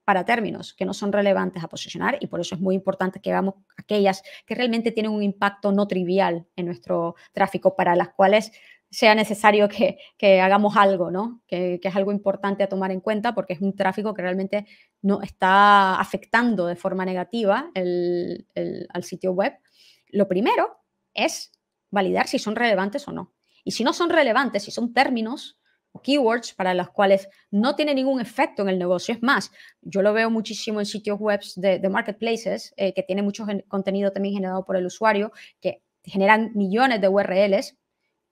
S2: para términos que no son relevantes a posicionar, y por eso es muy importante que veamos aquellas que realmente tienen un impacto no trivial en nuestro tráfico, para las cuales sea necesario que hagamos algo, ¿no? Que es algo importante a tomar en cuenta, porque es un tráfico que realmente no está afectando de forma negativa al sitio web. Lo primero es validar si son relevantes o no. Y si no son relevantes, si son términos o keywords para los cuales no tiene ningún efecto en el negocio. Es más, yo lo veo muchísimo en sitios web de marketplaces que tienen mucho contenido también generado por el usuario, que generan millones de URLs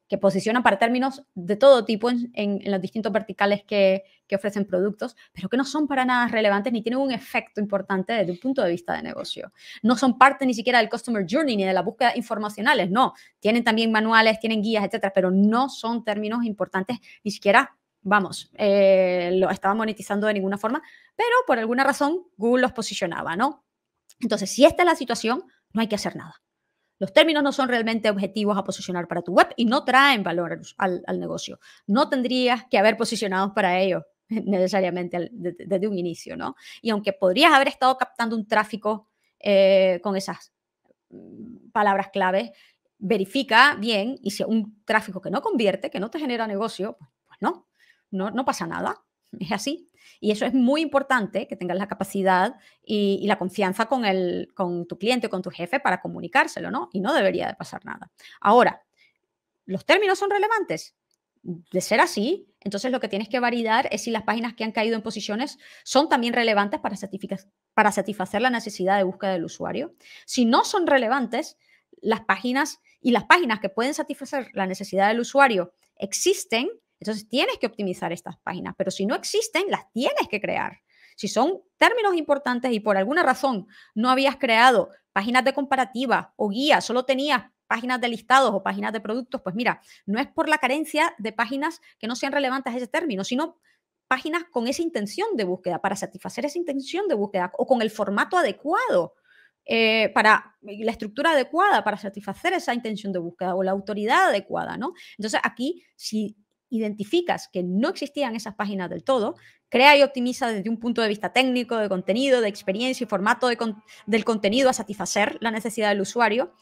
S2: que posicionan para términos de todo tipo en los distintos verticales que ofrecen productos, pero que no son para nada relevantes ni tienen un efecto importante desde un punto de vista de negocio. No son parte ni siquiera del Customer Journey ni de la búsqueda informacionales, no. Tienen también manuales, tienen guías, etcétera, pero no son términos importantes, ni siquiera, vamos, lo estaba monetizando de ninguna forma, pero por alguna razón Google los posicionaba, ¿no? Entonces, si esta es la situación, no hay que hacer nada. Los términos no son realmente objetivos a posicionar para tu web y no traen valor al negocio. No tendrías que haber posicionado para ello necesariamente desde un inicio, ¿no? Y aunque podrías haber estado captando un tráfico con esas palabras clave, verifica bien, y si un tráfico que no convierte, que no te genera negocio, pues no pasa nada. Es así. Y eso es muy importante, que tengas la capacidad y la confianza con tu cliente o con tu jefe para comunicárselo, ¿no? Y no debería de pasar nada. Ahora, ¿los términos son relevantes? De ser así, entonces lo que tienes que validar es si las páginas que han caído en posiciones son también relevantes para satisfacer la necesidad de búsqueda del usuario. Si no son relevantes, las páginas que pueden satisfacer la necesidad del usuario existen, entonces tienes que optimizar estas páginas, pero si no existen, las tienes que crear. Si son términos importantes y por alguna razón no habías creado páginas de comparativa o guías, solo tenías páginas de listados o páginas de productos, pues mira, no es por la carencia de páginas que no sean relevantes a ese término, sino páginas con esa intención de búsqueda, para satisfacer esa intención de búsqueda o con el formato adecuado, para la estructura adecuada para satisfacer esa intención de búsqueda o la autoridad adecuada, ¿no? Entonces aquí, si identificas que no existían esas páginas del todo, crea y optimiza desde un punto de vista técnico, de contenido, de experiencia y formato del contenido a satisfacer la necesidad del usuario,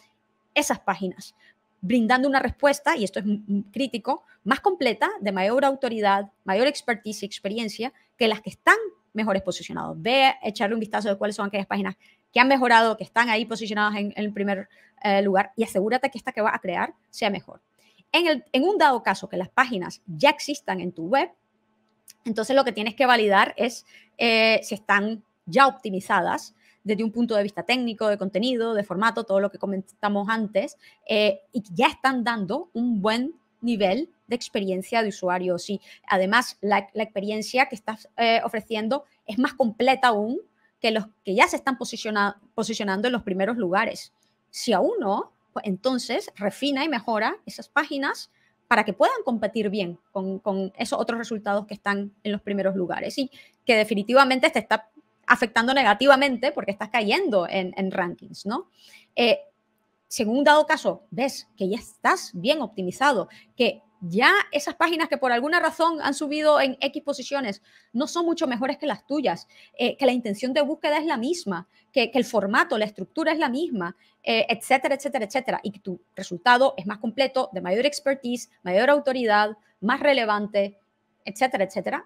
S2: esas páginas, brindando una respuesta, y esto es crítico, más completa, de mayor autoridad, mayor expertise y experiencia que las que están mejores posicionadas. Ve a echarle un vistazo de cuáles son aquellas páginas que han mejorado, que están ahí posicionadas en el primer lugar, y asegúrate que esta que vas a crear sea mejor. En un dado caso que las páginas ya existan en tu web, entonces lo que tienes que validar es si están ya optimizadas desde un punto de vista técnico, de contenido, de formato, todo lo que comentamos antes, y ya están dando un buen nivel de experiencia de usuario. Sí, además, la experiencia que estás ofreciendo es más completa aún que los que ya se están posicionando en los primeros lugares. Si aún no, pues entonces refina y mejora esas páginas para que puedan competir bien con esos otros resultados que están en los primeros lugares y que definitivamente te está afectando negativamente porque estás cayendo en rankings, ¿no? Si en un dado caso ves que ya estás bien optimizado, que ya esas páginas que por alguna razón han subido en X posiciones no son mucho mejores que las tuyas, que la intención de búsqueda es la misma, que el formato, la estructura es la misma, etcétera, etcétera, etcétera, y que tu resultado es más completo, de mayor expertise, mayor autoridad, más relevante, etcétera, etcétera,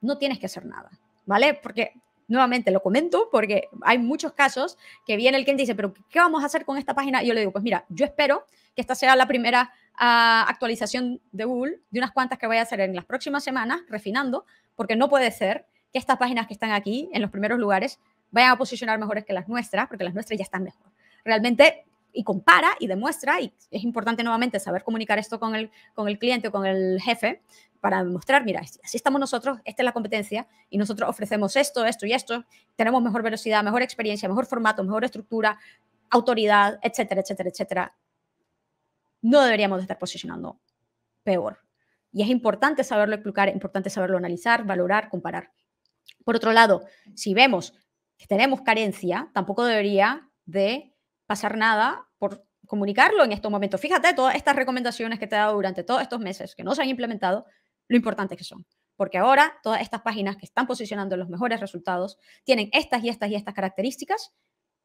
S2: no tienes que hacer nada, ¿vale? Porque nuevamente lo comento porque hay muchos casos que viene el cliente y dice, pero ¿qué vamos a hacer con esta página? Y yo le digo, pues mira, yo espero que esta sea la primera actualización de Google, de unas cuantas que voy a hacer en las próximas semanas, refinando, porque no puede ser que estas páginas que están aquí en los primeros lugares vayan a posicionar mejores que las nuestras, porque las nuestras ya están mejor. Realmente, y compara y demuestra, y es importante nuevamente saber comunicar esto con el cliente o con el jefe, para demostrar, mira, así estamos nosotros, esta es la competencia y nosotros ofrecemos esto, esto y esto, tenemos mejor velocidad, mejor experiencia, mejor formato, mejor estructura, autoridad, etcétera, etcétera, etcétera. No deberíamos de estar posicionando peor. Y es importante saberlo explicar, es importante saberlo analizar, valorar, comparar. Por otro lado, si vemos que tenemos carencia, tampoco debería de pasar nada por comunicarlo en estos momentos. Fíjate, todas estas recomendaciones que te he dado durante todos estos meses que no se han implementado, lo importantes que son. Porque ahora todas estas páginas que están posicionando los mejores resultados tienen estas y estas y estas características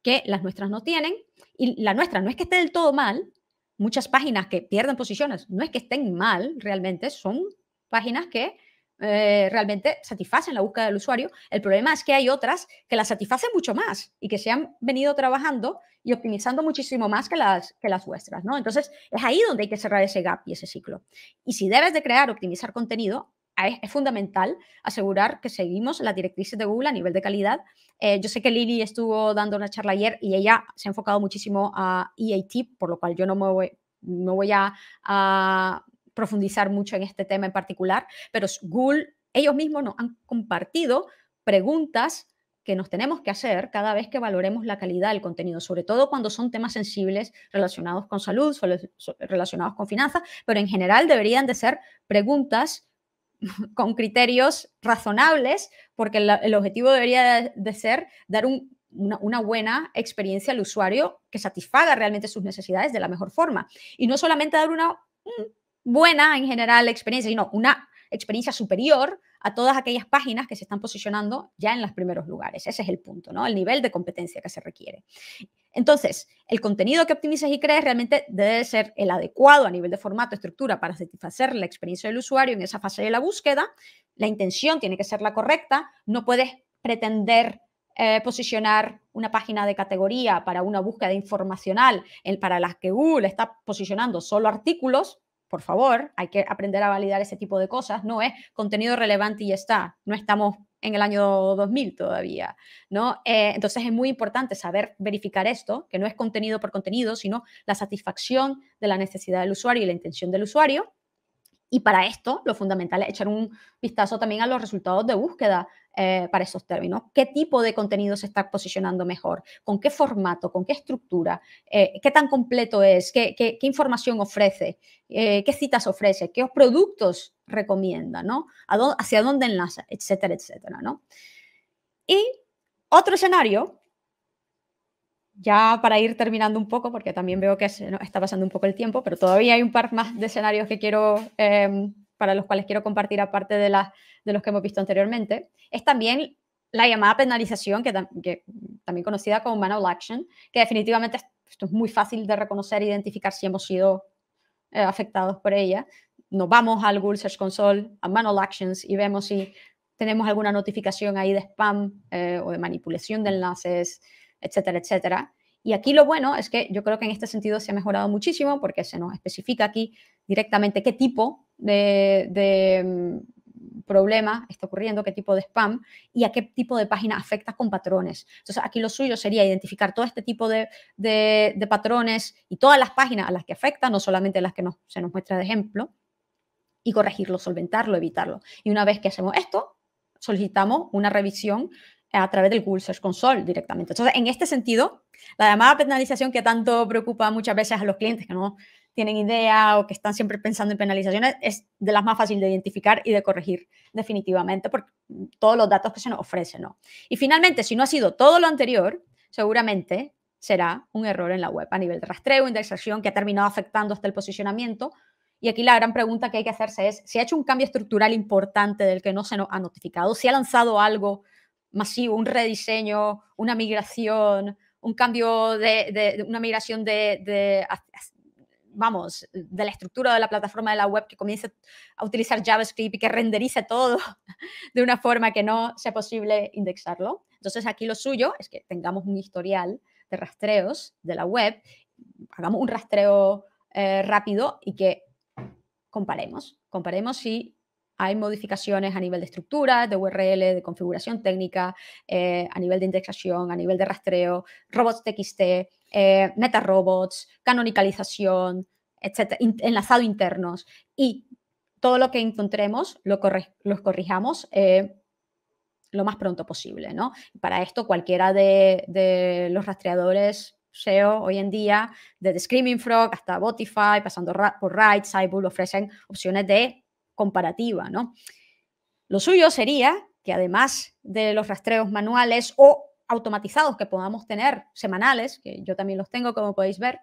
S2: que las nuestras no tienen. Y la nuestra no es que esté del todo mal. Muchas páginas que pierden posiciones no es que estén mal realmente, son páginas que realmente satisfacen la búsqueda del usuario. El problema es que hay otras que las satisfacen mucho más y que se han venido trabajando y optimizando muchísimo más que las vuestras, ¿no? Entonces, es ahí donde hay que cerrar ese gap y ese ciclo. Y si debes de crear, optimizar contenido, es fundamental asegurar que seguimos las directrices de Google a nivel de calidad. Yo sé que Lili estuvo dando una charla ayer y ella se ha enfocado muchísimo a EAT, por lo cual yo no voy a profundizar mucho en este tema en particular, pero Google, ellos mismos nos han compartido preguntas que nos tenemos que hacer cada vez que valoremos la calidad del contenido, sobre todo cuando son temas sensibles relacionados con salud, relacionados con finanzas, pero en general deberían de ser preguntas con criterios razonables, porque el objetivo debería de ser dar una buena experiencia al usuario que satisfaga realmente sus necesidades de la mejor forma. Y no solamente dar una buena en general experiencia, sino una experiencia superior a todas aquellas páginas que se están posicionando ya en los primeros lugares. Ese es el punto, ¿no? El nivel de competencia que se requiere. Entonces, el contenido que optimices y crees realmente debe ser el adecuado a nivel de formato, estructura, para satisfacer la experiencia del usuario en esa fase de la búsqueda. La intención tiene que ser la correcta. No puedes pretender posicionar una página de categoría para una búsqueda informacional para las que Google está posicionando solo artículos. Por favor, hay que aprender a validar ese tipo de cosas. No es contenido relevante y ya está. No estamos en el año 2000 todavía, ¿no? Entonces es muy importante saber verificar esto, que no es contenido por contenido, sino la satisfacción de la necesidad del usuario y la intención del usuario. Y para esto, lo fundamental es echar un vistazo también a los resultados de búsqueda para esos términos. ¿Qué tipo de contenido se está posicionando mejor? ¿Con qué formato? ¿Con qué estructura? ¿Qué tan completo es? ¿Qué información ofrece? ¿Qué citas ofrece? ¿Qué productos recomienda? ¿No? ¿Hacia dónde enlaza? Etcétera, etcétera, ¿no? Y otro escenario, ya para ir terminando un poco, porque también veo que se nos está pasando un poco el tiempo, pero todavía hay un par más de escenarios que quiero, para los cuales quiero compartir, aparte de los que hemos visto anteriormente, es también la llamada penalización, que también conocida como manual action, que definitivamente esto es muy fácil de reconocer e identificar si hemos sido afectados por ella. Nos vamos al Google Search Console, a manual actions, y vemos si tenemos alguna notificación ahí de spam o de manipulación de enlaces, etcétera, etcétera. Y aquí lo bueno es que yo creo que en este sentido se ha mejorado muchísimo, porque se nos especifica aquí directamente qué tipo de problema está ocurriendo, qué tipo de spam y a qué tipo de página afecta con patrones. Entonces, aquí lo suyo sería identificar todo este tipo de patrones y todas las páginas a las que afecta, no solamente las que se nos muestra de ejemplo, y corregirlo, solventarlo, evitarlo. Y una vez que hacemos esto, solicitamos una revisión a través del Google Search Console directamente. Entonces, en este sentido, la llamada penalización que tanto preocupa muchas veces a los clientes que no tienen idea o que están siempre pensando en penalizaciones, es de las más fáciles de identificar y de corregir definitivamente por todos los datos que se nos ofrecen, ¿no? Y finalmente, si no ha sido todo lo anterior, seguramente será un error en la web a nivel de rastreo, indexación, que ha terminado afectando hasta el posicionamiento. Y aquí la gran pregunta que hay que hacerse es si ha hecho un cambio estructural importante del que no se nos ha notificado, si ha lanzado algo masivo, un rediseño, una migración, un cambio una migración vamos, de la estructura de la plataforma de la web, que comience a utilizar JavaScript y que renderice todo de una forma que no sea posible indexarlo. Entonces, aquí lo suyo es que tengamos un historial de rastreos de la web, hagamos un rastreo rápido y que comparemos si hay modificaciones a nivel de estructura, de URL, de configuración técnica, a nivel de indexación, a nivel de rastreo, robots.txt, meta-robots, canonicalización, etcétera, enlazado internos. Y todo lo que encontremos los corrijamos lo más pronto posible, ¿no? Para esto, cualquiera de los rastreadores SEO hoy en día, desde Screaming Frog hasta Botify, pasando por Right, Sizeable, ofrecen opciones de comparativa, ¿no? Lo suyo sería que, además de los rastreos manuales o automatizados que podamos tener semanales, que yo también los tengo, como podéis ver,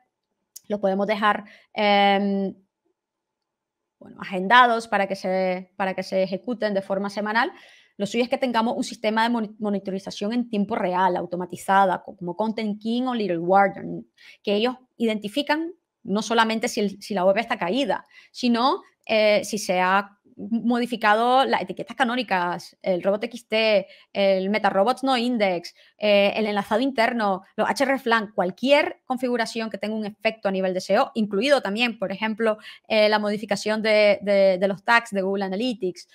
S2: los podemos dejar agendados para que se ejecuten de forma semanal. Lo suyo es que tengamos un sistema de monitorización en tiempo real, automatizada, como Content King o Little Warden, que ellos identifican no solamente si la web está caída, sino si se ha modificado las etiquetas canónicas, el robot.txt, el meta-robots no index, el enlazado interno, los hreflang, cualquier configuración que tenga un efecto a nivel de SEO, incluido también, por ejemplo, la modificación de los tags de Google Analytics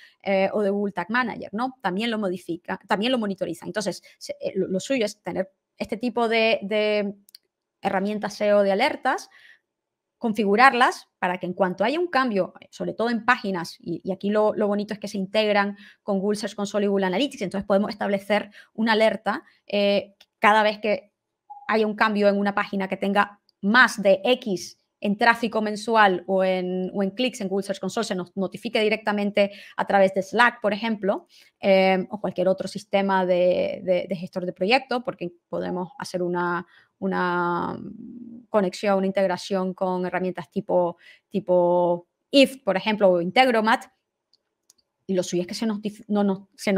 S2: o de Google Tag Manager, ¿no? También lo modifica, también lo monitoriza. Entonces, lo suyo es tener este tipo de herramientas SEO de alertas, configurarlas para que en cuanto haya un cambio, sobre todo en páginas, y aquí lo bonito es que se integran con Google Search Console y Google Analytics, entonces podemos establecer una alerta cada vez que haya un cambio en una página que tenga más de X en tráfico mensual o en clics en Google Search Console, se nos notifique directamente a través de Slack, por ejemplo, o cualquier otro sistema de gestor de proyecto, porque podemos hacer una conexión, una integración con herramientas tipo IF, por ejemplo, o Integromat. Y lo suyo es que se nos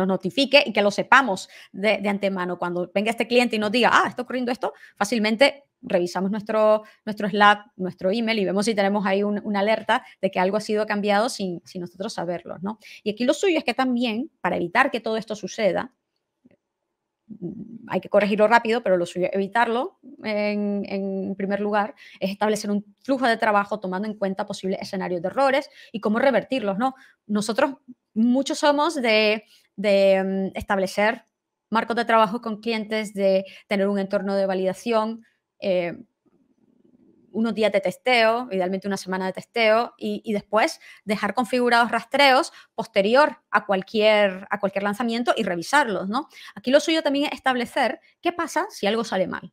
S2: notifique y que lo sepamos de antemano. Cuando venga este cliente y nos diga, está ocurriendo esto, fácilmente revisamos nuestro Slack, nuestro email, y vemos si tenemos ahí una alerta de que algo ha sido cambiado sin nosotros saberlo, ¿no? Y aquí lo suyo es que también, para evitar que todo esto suceda, hay que corregirlo rápido, pero lo suyo es evitarlo en primer lugar, es establecer un flujo de trabajo tomando en cuenta posibles escenarios de errores y cómo revertirlos, ¿no? Nosotros muchos somos de establecer marcos de trabajo con clientes, de tener un entorno de validación unos días de testeo, idealmente una semana de testeo, y después dejar configurados rastreos posterior a cualquier lanzamiento y revisarlos, ¿no? Aquí lo suyo también es establecer qué pasa si algo sale mal,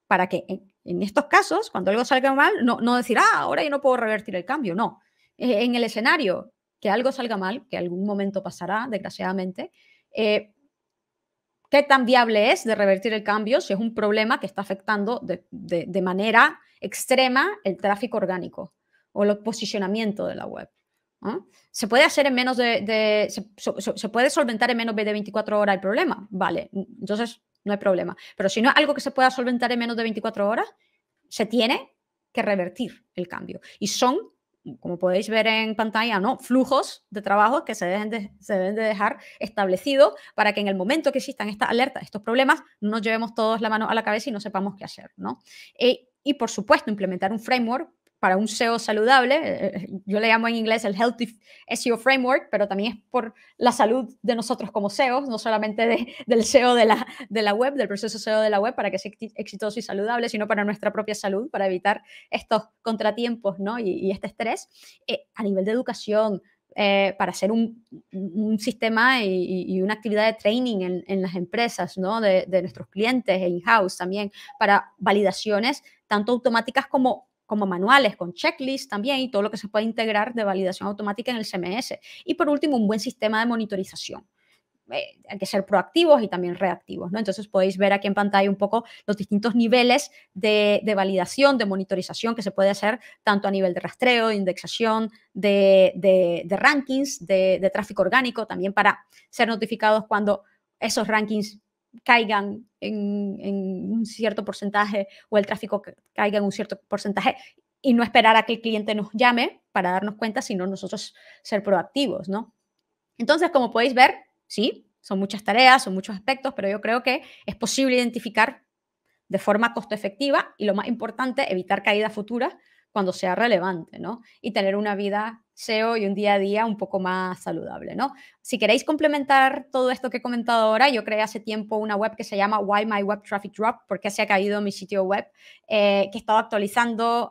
S2: para que en estos casos, cuando algo salga mal, no decir, ahora yo no puedo revertir el cambio, no. En el escenario que algo salga mal, que algún momento pasará, desgraciadamente, ¿qué tan viable es de revertir el cambio si es un problema que está afectando de manera extrema el tráfico orgánico o el posicionamiento de la web? ¿No? ¿Se puede hacer en menos se puede solventar en menos de 24 horas el problema? Vale, entonces no hay problema. Pero si no es algo que se pueda solventar en menos de 24 horas, se tiene que revertir el cambio. Y son, como podéis ver en pantalla, ¿no?, flujos de trabajo que se deben de dejar establecidos para que en el momento que existan estas alertas, estos problemas, no nos llevemos todos la mano a la cabeza y no sepamos qué hacer, ¿no? Y por supuesto, implementar un framework para un SEO saludable. Yo le llamo en inglés el Healthy SEO Framework, pero también es por la salud de nosotros como SEOs, no solamente del SEO de la web, del proceso SEO de la web, para que sea exitoso y saludable, sino para nuestra propia salud, para evitar estos contratiempos, ¿no?, y este estrés. A nivel de educación, para hacer un sistema y una actividad de training en las empresas, ¿no?, de nuestros clientes e in-house también, para validaciones tanto automáticas como manuales, con checklists también, y todo lo que se puede integrar de validación automática en el CMS. Y por último, un buen sistema de monitorización. Hay que ser proactivos y también reactivos, ¿no? Entonces podéis ver aquí en pantalla un poco los distintos niveles de validación, de monitorización que se puede hacer tanto a nivel de rastreo, de indexación, de rankings, de tráfico orgánico, también para ser notificados cuando esos rankings caigan en un cierto porcentaje o el tráfico caiga en un cierto porcentaje, y no esperar a que el cliente nos llame para darnos cuenta, sino nosotros ser proactivos, ¿no? Entonces, como podéis ver, sí, son muchas tareas, son muchos aspectos, pero yo creo que es posible identificar de forma costo efectiva y, lo más importante, evitar caídas futuras cuando sea relevante, ¿no? Y tener una vida SEO y un día a día un poco más saludable, ¿no? Si queréis complementar todo esto que he comentado ahora, yo creé hace tiempo una web que se llama Why My Web Traffic Dropped, ¿por qué se ha caído mi sitio web? Que he estado actualizando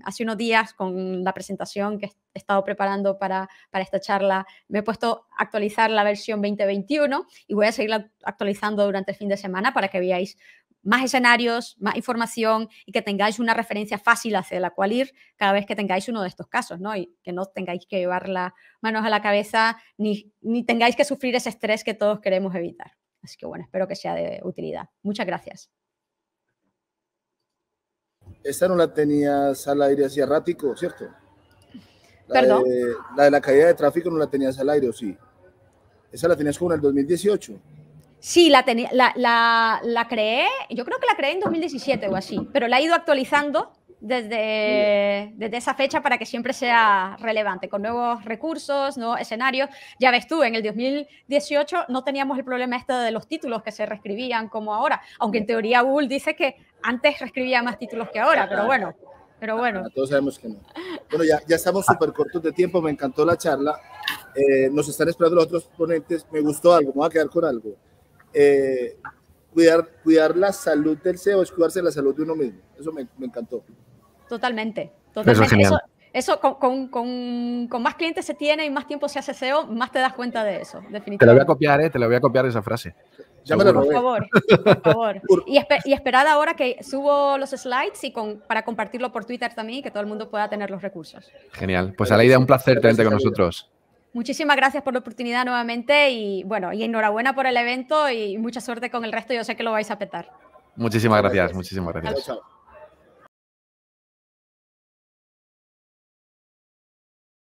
S2: hace unos días con la presentación que he estado preparando para esta charla. Me he puesto a actualizar la versión 2021 y voy a seguir actualizando durante el fin de semana para que veáis más escenarios, más información y que tengáis una referencia fácil hacia la cual ir cada vez que tengáis uno de estos casos, ¿no? Y que no tengáis que llevar las manos a la cabeza ni tengáis que sufrir ese estrés que todos queremos evitar. Así que bueno, espero que sea de utilidad. Muchas gracias.
S1: Esta no la tenías al aire hacía ratico, ¿cierto?
S2: ¿Perdón?
S1: La de la caída de tráfico no la tenías al aire, ¿o sí? Esa la tenías como en el 2018.
S2: Sí, la creé, yo creo que la creé en 2017 o así, pero la he ido actualizando desde esa fecha para que siempre sea relevante, con nuevos recursos, nuevos escenarios. Ya ves tú, en el 2018 no teníamos el problema este de los títulos que se reescribían como ahora, aunque en teoría Google dice que antes reescribía más títulos que ahora, pero bueno.
S1: Todos sabemos que no. Bueno, ya estamos súper cortos de tiempo, me encantó la charla. Nos están esperando los otros ponentes, me gustó algo, me voy a quedar con algo. Cuidar la salud del SEO es cuidarse de la salud de uno mismo. Eso me encantó.
S2: Totalmente.
S3: Eso
S2: con más clientes se tiene y más tiempo se hace SEO, más te das cuenta de eso, definitivamente.
S3: Te lo voy a copiar esa frase.
S1: Ya me la robé.
S2: Por favor. Y esperad ahora que subo los slides para compartirlo por Twitter también y que todo el mundo pueda tener los recursos.
S3: Genial. Pues Aleida, un placer tenerte con nosotros.
S2: Muchísimas gracias por la oportunidad nuevamente y bueno, y enhorabuena por el evento y mucha suerte con el resto. Yo sé que lo vais a petar.
S3: Muchísimas gracias.
S1: Chao, chao.